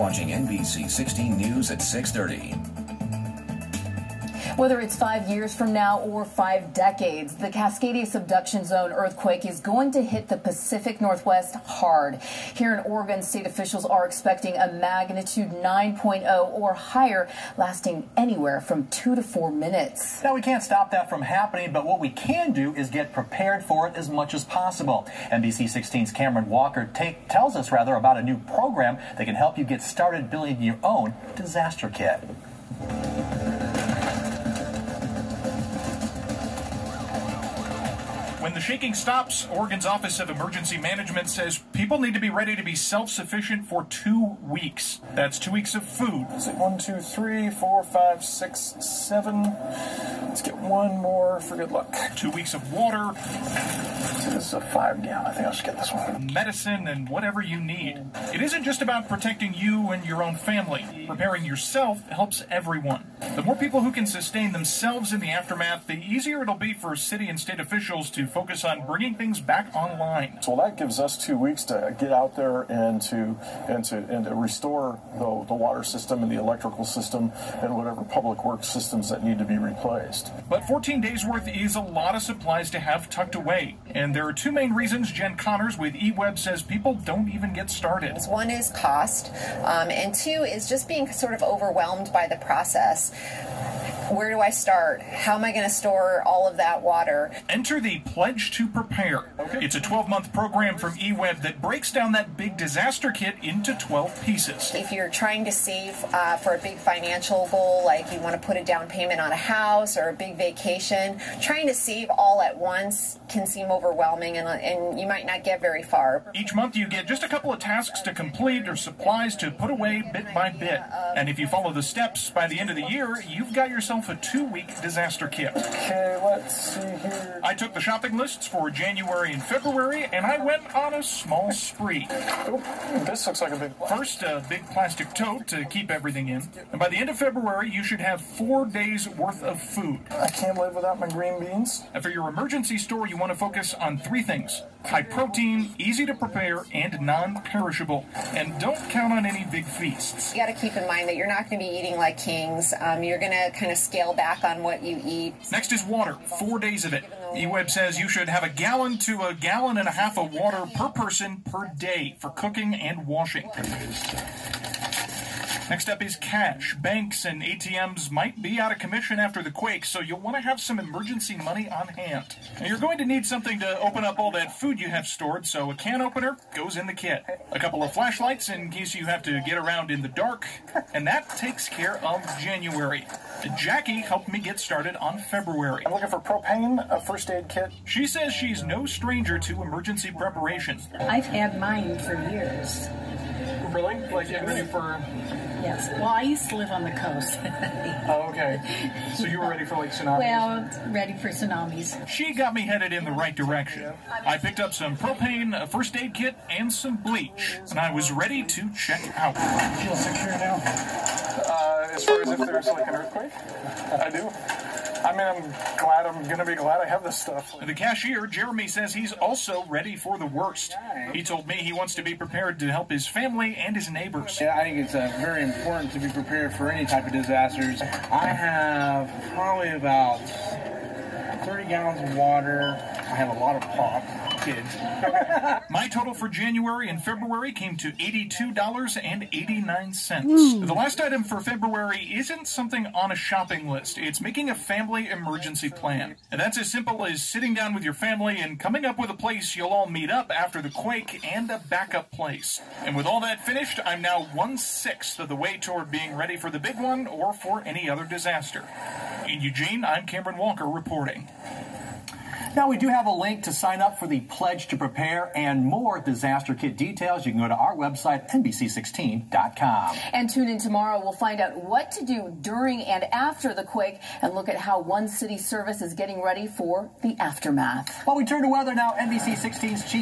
watching NBC 16 News at 6:30. Whether it's 5 years from now or 5 decades, the Cascadia subduction zone earthquake is going to hit the Pacific Northwest hard. Here in Oregon, state officials are expecting a magnitude 9.0 or higher, lasting anywhere from 2 to 4 minutes. Now, we can't stop that from happening, but what we can do is get prepared for it as much as possible. NBC 16's Cameron Walker tells us about a new program that can help you get started building your own disaster kit. When the shaking stops, Oregon's Office of Emergency Management says people need to be ready to be self-sufficient for 2 weeks. That's 2 weeks of food. Is it 1, 2, 3, 4, 5, 6, 7? Let's get one more for good luck. 2 weeks of water. This is a 5-gallon. I think I should get this one. Medicine and whatever you need. It isn't just about protecting you and your own family. Preparing yourself helps everyone. The more people who can sustain themselves in the aftermath, the easier it'll be for city and state officials to focus on bringing things back online. So that gives us 2 weeks to get out there and to restore the water system and the electrical system and whatever public works systems that need to be replaced. But 14 days worth is a lot of supplies to have tucked away. And there are two main reasons Jen Connors with eWeb says people don't even get started. One is cost, and two is just being sort of overwhelmed by the process. Where do I start? How am I going to store all of that water? Enter the Pledge to Prepare. It's a 12-month program from eWeb that breaks down that big disaster kit into 12 pieces. If you're trying to save for a big financial goal, like you want to put a down payment on a house or a big vacation, trying to save all at once can seem overwhelming and you might not get very far. Each month you get just a couple of tasks to complete or supplies to put away bit by bit. And if you follow the steps, by the end of the year, you've got yourself a 2-week disaster kit. Okay, let's see here. I took the shopping lists for January and February, and I went on a small spree. Oh, this looks like a big... First, a big plastic tote to keep everything in. And by the end of February, you should have 4 days worth of food. I can't live without my green beans. And for your emergency store, you want to focus on 3 things. High protein, easy to prepare, and non-perishable. And don't count on any big feasts. You got to keep in mind that you're not going to be eating like kings. You're going to kind of scale back on what you eat. Next is water, 4 days of it. eWeb says you should have 1 gallon to 1.5 gallons of water per person per day for cooking and washing. Next up is cash. Banks and ATMs might be out of commission after the quake, so you'll want to have some emergency money on hand. Now, you're going to need something to open up all that food you have stored, so a can opener goes in the kit. A couple of flashlights in case you have to get around in the dark, and that takes care of January. Jackie helped me get started on February. I'm looking for propane, a first aid kit. She says she's no stranger to emergency preparation. I've had mine for years. Really? Like getting ready for... Yes. Well, I used to live on the coast. Oh, okay. So you were ready for like tsunamis? Well, ready for tsunamis. She got me headed in the right direction. I picked up some propane, a first aid kit, and some bleach. And I was ready to check out. I feel secure now. As far as if there's like an earthquake? I do. I mean, I'm going to be glad I have this stuff. The cashier, Jeremy, says he's also ready for the worst. He told me he wants to be prepared to help his family and his neighbors. Yeah, I think it's very important to be prepared for any type of disasters. I have probably about 30 gallons of water. I have a lot of pop. Kids. My total for January and February came to $82.89. The last item for February isn't something on a shopping list. It's making a family emergency plan. And that's as simple as sitting down with your family and coming up with a place you'll all meet up after the quake and a backup place. And with all that finished, I'm now 1/6 of the way toward being ready for the big one or for any other disaster. In Eugene, I'm Cameron Walker reporting. Now, we do have a link to sign up for the Pledge to Prepare and more disaster kit details. You can go to our website, NBC16.com. And tune in tomorrow. We'll find out what to do during and after the quake and look at how one city service is getting ready for the aftermath. Well, we turn to weather now. NBC 16's Chief